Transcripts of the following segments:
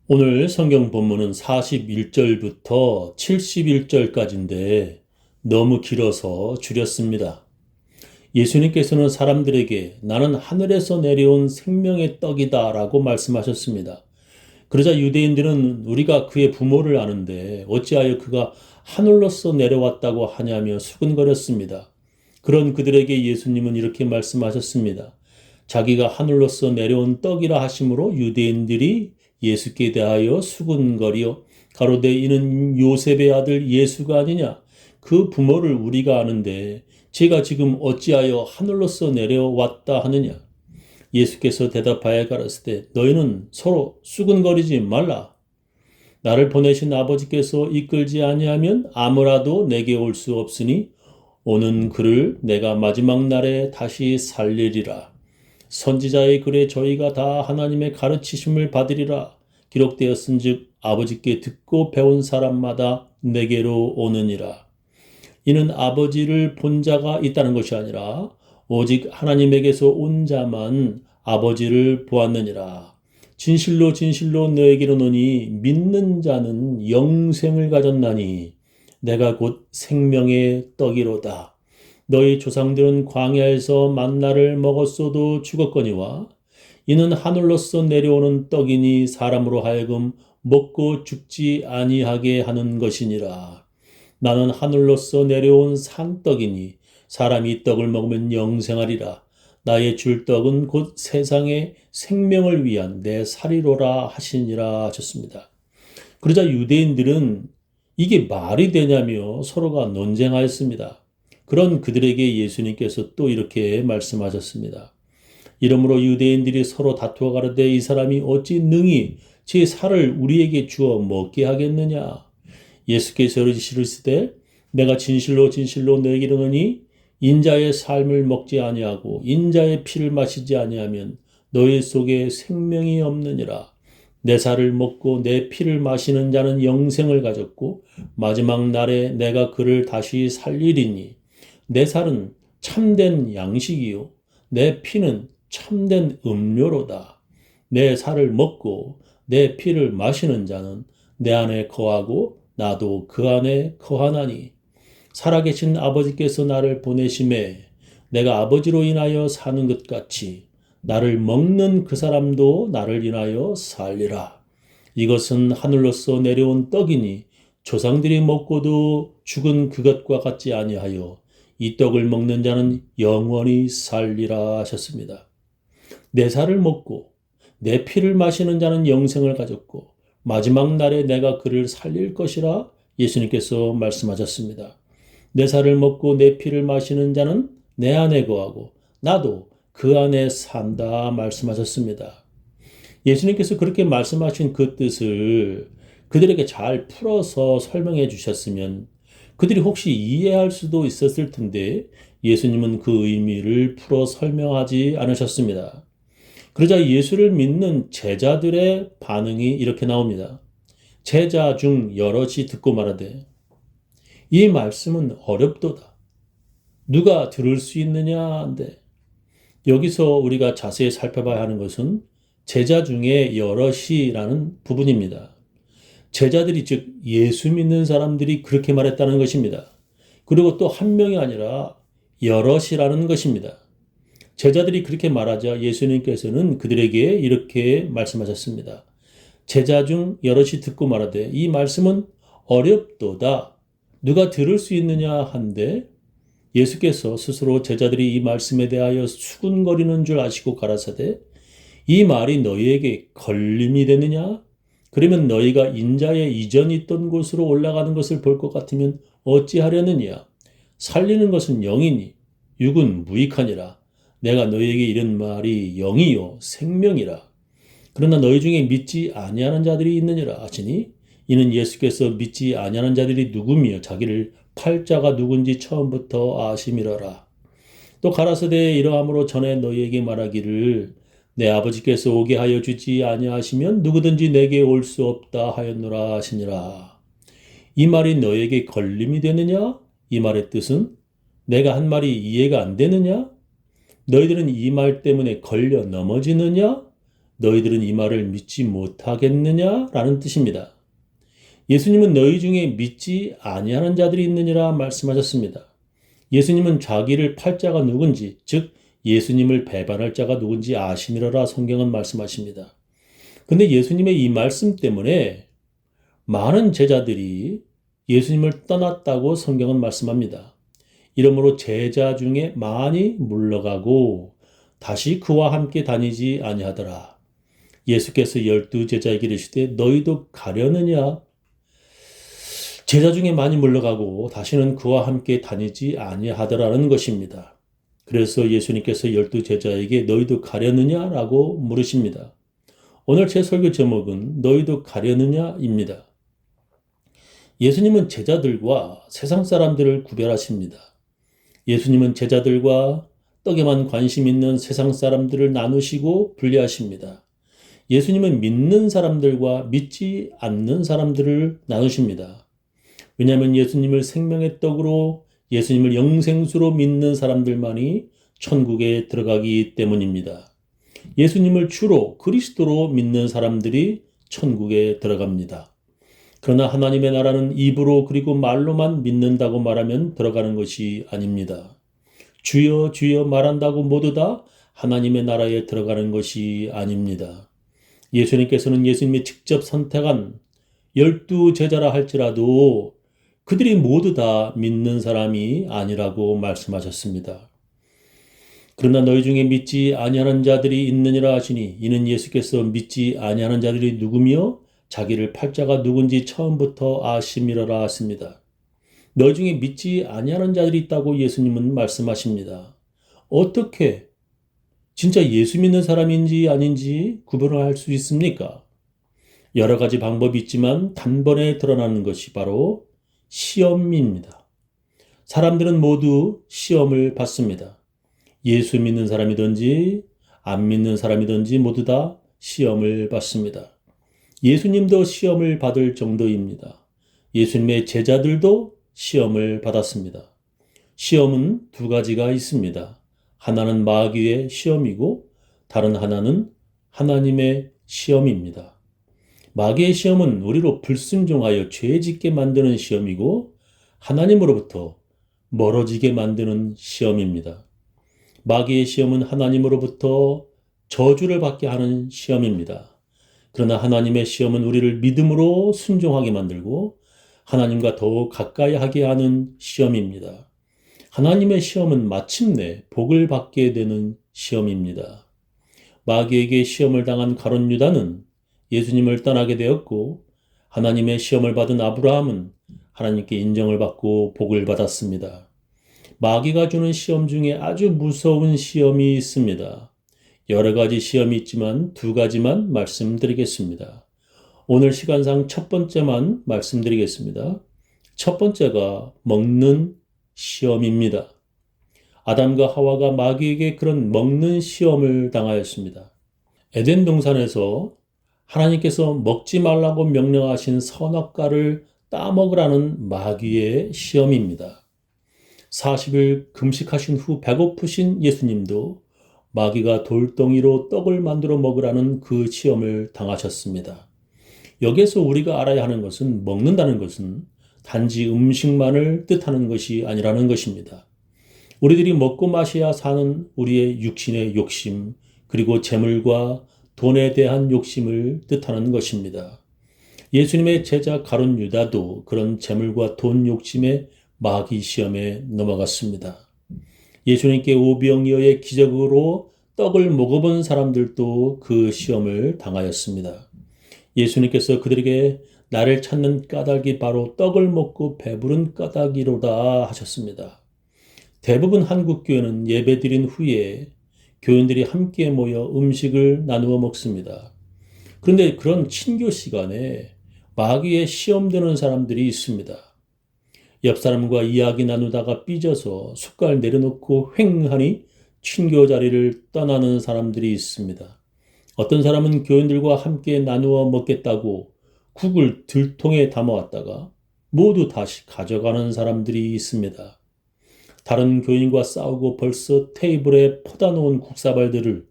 오늘 성경 본문은 41절부터 71절까지인데 너무 길어서 줄였습니다. 예수님께서는 사람들에게 나는 하늘에서 내려온 생명의 떡이다 라고 말씀하셨습니다. 그러자 유대인들은 우리가 그의 부모를 아는데 어찌하여 그가 하늘로서 내려왔다고 하냐며 수근거렸습니다. 그런 그들에게 예수님은 이렇게 말씀하셨습니다. 자기가 하늘로서 내려온 떡이라 하심으로 유대인들이 예수께 대하여 수군거리어 가로되 이는 요셉의 아들 예수가 아니냐? 그 부모를 우리가 아는데 제가 지금 어찌하여 하늘로서 내려왔다 하느냐? 예수께서 대답하여 가라사대 너희는 서로 수군거리지 말라. 나를 보내신 아버지께서 이끌지 아니하면 아무라도 내게 올 수 없으니 오는 그를 내가 마지막 날에 다시 살리리라. 선지자의 글에 저희가 다 하나님의 가르치심을 받으리라. 기록되었은즉 아버지께 듣고 배운 사람마다 내게로 오느니라. 이는 아버지를 본 자가 있다는 것이 아니라 오직 하나님에게서 온 자만 아버지를 보았느니라. 진실로 진실로 너에게 이르노니 믿는 자는 영생을 가졌나니 내가 곧 생명의 떡이로다. 너희 조상들은 광야에서 만나를 먹었어도 죽었거니와 이는 하늘로서 내려오는 떡이니 사람으로 하여금 먹고 죽지 아니하게 하는 것이니라. 나는 하늘로서 내려온 산떡이니 사람이 이 떡을 먹으면 영생하리라. 나의 줄 떡은 곧 세상의 생명을 위한 내 살이로라 하시니라 하셨습니다. 그러자 유대인들은 이게 말이 되냐며 서로가 논쟁하였습니다. 그런 그들에게 예수님께서 또 이렇게 말씀하셨습니다. 이러므로 유대인들이 서로 다투어 가로되 이 사람이 어찌 능히 제 살을 우리에게 주어 먹게 하겠느냐. 예수께서 이르시되 내가 진실로 진실로 너에게 이르노니 인자의 삶을 먹지 아니하고 인자의 피를 마시지 아니하면 너희 속에 생명이 없느니라. 내 살을 먹고 내 피를 마시는 자는 영생을 가졌고 마지막 날에 내가 그를 다시 살리리니 내 살은 참된 양식이요 내 피는 참된 음료로다. 내 살을 먹고 내 피를 마시는 자는 내 안에 거하고 나도 그 안에 거하나니 살아계신 아버지께서 나를 보내심에 내가 아버지로 인하여 사는 것 같이 나를 먹는 그 사람도 나를 인하여 살리라. 이것은 하늘로서 내려온 떡이니 조상들이 먹고도 죽은 그것과 같지 아니하여 이 떡을 먹는 자는 영원히 살리라 하셨습니다. 내 살을 먹고 내 피를 마시는 자는 영생을 가졌고 마지막 날에 내가 그를 살릴 것이라 예수님께서 말씀하셨습니다. 내 살을 먹고 내 피를 마시는 자는 내 안에 거하고 나도 그 안에 산다 말씀하셨습니다. 예수님께서 그렇게 말씀하신 그 뜻을 그들에게 잘 풀어서 설명해 주셨으면 그들이 혹시 이해할 수도 있었을 텐데 예수님은 그 의미를 풀어 설명하지 않으셨습니다. 그러자 예수를 믿는 제자들의 반응이 이렇게 나옵니다. 제자 중 여럿이 듣고 말하되 이 말씀은 어렵도다. 누가 들을 수 있느냐 한데 여기서 우리가 자세히 살펴봐야 하는 것은 제자 중에 여럿이라는 부분입니다. 제자들이 즉 예수 믿는 사람들이 그렇게 말했다는 것입니다. 그리고 또 한 명이 아니라 여럿이라는 것입니다. 제자들이 그렇게 말하자 예수님께서는 그들에게 이렇게 말씀하셨습니다. 제자 중 여럿이 듣고 말하되 이 말씀은 어렵도다. 누가 들을 수 있느냐 한데 예수께서 스스로 제자들이 이 말씀에 대하여 수군거리는 줄 아시고 가라사대 이 말이 너희에게 걸림이 되느냐? 그러면 너희가 인자의 이전이 있던 곳으로 올라가는 것을 볼 것 같으면 어찌하려느냐? 살리는 것은 영이니 육은 무익하니라. 내가 너희에게 이른 말이 영이요 생명이라. 그러나 너희 중에 믿지 아니하는 자들이 있느니라 하시니 이는 예수께서 믿지 아니하는 자들이 누구며 자기를 팔자가 누군지 처음부터 아심이러라. 또 가라사대 이러함으로 전에 너희에게 말하기를 내 아버지께서 오게 하여 주지 아니하시면 누구든지 내게 올 수 없다 하였노라 하시니라. 이 말이 너에게 걸림이 되느냐? 이 말의 뜻은 내가 한 말이 이해가 안 되느냐? 너희들은 이 말 때문에 걸려 넘어지느냐? 너희들은 이 말을 믿지 못하겠느냐라는 뜻입니다. 예수님은 너희 중에 믿지 아니하는 자들이 있느니라 말씀하셨습니다. 예수님은 자기를 팔 자가 누군지, 즉 예수님을 배반할 자가 누군지 아심이라라 성경은 말씀하십니다. 근데 예수님의 이 말씀 때문에 많은 제자들이 예수님을 떠났다고 성경은 말씀합니다. 이러므로 제자 중에 많이 물러가고 다시 그와 함께 다니지 아니하더라. 예수께서 12제자에게 이르시되 너희도 가려느냐? 제자 중에 많이 물러가고 다시는 그와 함께 다니지 아니하더라는 것입니다. 그래서 예수님께서 12제자에게 너희도 가려느냐라고 물으십니다. 오늘 제 설교 제목은 너희도 가려느냐입니다. 예수님은 제자들과 세상 사람들을 구별하십니다. 예수님은 제자들과 떡에만 관심 있는 세상 사람들을 나누시고 분리하십니다. 예수님은 믿는 사람들과 믿지 않는 사람들을 나누십니다. 왜냐하면 예수님을 생명의 떡으로, 예수님을 영생수로 믿는 사람들만이 천국에 들어가기 때문입니다. 예수님을 주로 그리스도로 믿는 사람들이 천국에 들어갑니다. 그러나 하나님의 나라는 입으로 그리고 말로만 믿는다고 말하면 들어가는 것이 아닙니다. 주여 주여 말한다고 모두 다 하나님의 나라에 들어가는 것이 아닙니다. 예수님께서는 예수님이 직접 선택한 12제자라 할지라도 그들이 모두 다 믿는 사람이 아니라고 말씀하셨습니다. 그러나 너희 중에 믿지 아니하는 자들이 있느니라 하시니 이는 예수께서 믿지 아니하는 자들이 누구며 자기를 팔 자가 누군지 처음부터 아심이라라 하십니다. 너희 중에 믿지 아니하는 자들이 있다고 예수님은 말씀하십니다. 어떻게 진짜 예수 믿는 사람인지 아닌지 구분을 할 수 있습니까? 여러 가지 방법이 있지만 단번에 드러나는 것이 바로 시험입니다. 사람들은 모두 시험을 받습니다. 예수 믿는 사람이든지 안 믿는 사람이든지 모두 다 시험을 받습니다. 예수님도 시험을 받을 정도입니다. 예수님의 제자들도 시험을 받았습니다. 시험은 두 가지가 있습니다. 하나는 마귀의 시험이고 다른 하나는 하나님의 시험입니다. 마귀의 시험은 우리로 불순종하여 죄 짓게 만드는 시험이고 하나님으로부터 멀어지게 만드는 시험입니다. 마귀의 시험은 하나님으로부터 저주를 받게 하는 시험입니다. 그러나 하나님의 시험은 우리를 믿음으로 순종하게 만들고 하나님과 더욱 가까이 하게 하는 시험입니다. 하나님의 시험은 마침내 복을 받게 되는 시험입니다. 마귀에게 시험을 당한 가룟 유다는 예수님을 떠나게 되었고 하나님의 시험을 받은 아브라함은 하나님께 인정을 받고 복을 받았습니다. 마귀가 주는 시험 중에 아주 무서운 시험이 있습니다. 여러 가지 시험이 있지만 두 가지만 말씀드리겠습니다. 오늘 시간상 첫 번째만 말씀드리겠습니다. 첫 번째가 먹는 시험입니다. 아담과 하와가 마귀에게 그런 먹는 시험을 당하였습니다. 에덴 동산에서 하나님께서 먹지 말라고 명령하신 선악과를 따먹으라는 마귀의 시험입니다. 40일 금식하신 후 배고프신 예수님도 마귀가 돌덩이로 떡을 만들어 먹으라는 그 시험을 당하셨습니다. 여기에서 우리가 알아야 하는 것은 먹는다는 것은 단지 음식만을 뜻하는 것이 아니라는 것입니다. 우리들이 먹고 마셔야 사는 우리의 육신의 욕심, 그리고 재물과 돈에 대한 욕심을 뜻하는 것입니다. 예수님의 제자 가룟 유다도 그런 재물과 돈 욕심에 마귀 시험에 넘어갔습니다. 예수님께 오병이어의 기적으로 떡을 먹어본 사람들도 그 시험을 당하였습니다. 예수님께서 그들에게 나를 찾는 까닭이 바로 떡을 먹고 배부른 까닭이로다 하셨습니다. 대부분 한국 교회는 예배드린 후에 교인들이 함께 모여 음식을 나누어 먹습니다. 그런데 그런 친교 시간에 마귀에 시험되는 사람들이 있습니다. 옆 사람과 이야기 나누다가 삐져서 숟갈 내려놓고 휑하니 친교 자리를 떠나는 사람들이 있습니다. 어떤 사람은 교인들과 함께 나누어 먹겠다고 국을 들통에 담아왔다가 모두 다시 가져가는 사람들이 있습니다. 다른 교인과 싸우고 벌써 테이블에 퍼다 놓은 국사발들을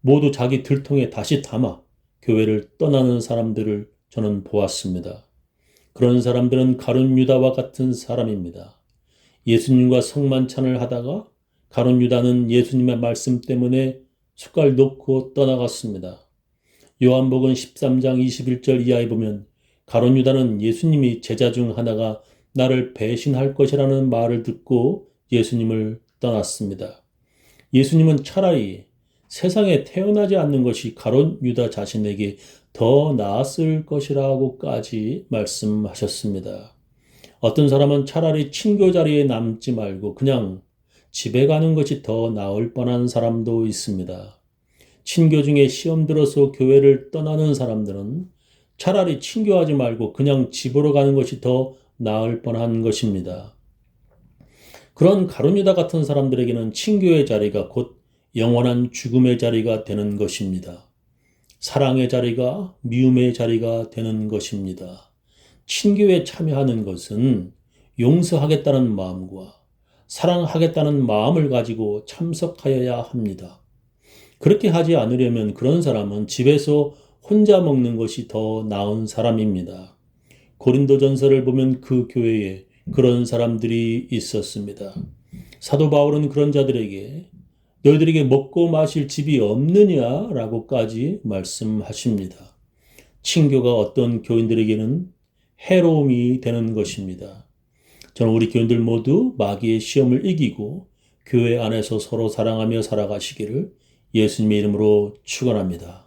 모두 자기 들통에 다시 담아 교회를 떠나는 사람들을 저는 보았습니다. 그런 사람들은 가룟 유다와 같은 사람입니다. 예수님과 성만찬을 하다가 가룟 유다는 예수님의 말씀 때문에 숟갈 놓고 떠나갔습니다. 요한복음 13장 21절 이하에 보면 가룟 유다는 예수님이 제자 중 하나가 나를 배신할 것이라는 말을 듣고 예수님을 떠났습니다. 예수님은 차라리 세상에 태어나지 않는 것이 가룟 유다 자신에게 더 나았을 것이라고까지 말씀하셨습니다. 어떤 사람은 차라리 친교 자리에 남지 말고 그냥 집에 가는 것이 더 나을 뻔한 사람도 있습니다. 친교 중에 시험 들어서 교회를 떠나는 사람들은 차라리 친교하지 말고 그냥 집으로 가는 것이 더 나을 뻔한 것입니다. 그런 가룟 유다 같은 사람들에게는 친교의 자리가 곧 영원한 죽음의 자리가 되는 것입니다. 사랑의 자리가 미움의 자리가 되는 것입니다. 친교에 참여하는 것은 용서하겠다는 마음과 사랑하겠다는 마음을 가지고 참석하여야 합니다. 그렇게 하지 않으려면 그런 사람은 집에서 혼자 먹는 것이 더 나은 사람입니다. 고린도전서를 보면 그 교회에 그런 사람들이 있었습니다. 사도 바울은 그런 자들에게 너희들에게 먹고 마실 집이 없느냐라고까지 말씀하십니다. 친교가 어떤 교인들에게는 해로움이 되는 것입니다. 저는 우리 교인들 모두 마귀의 시험을 이기고 교회 안에서 서로 사랑하며 살아가시기를 예수님의 이름으로 축원합니다.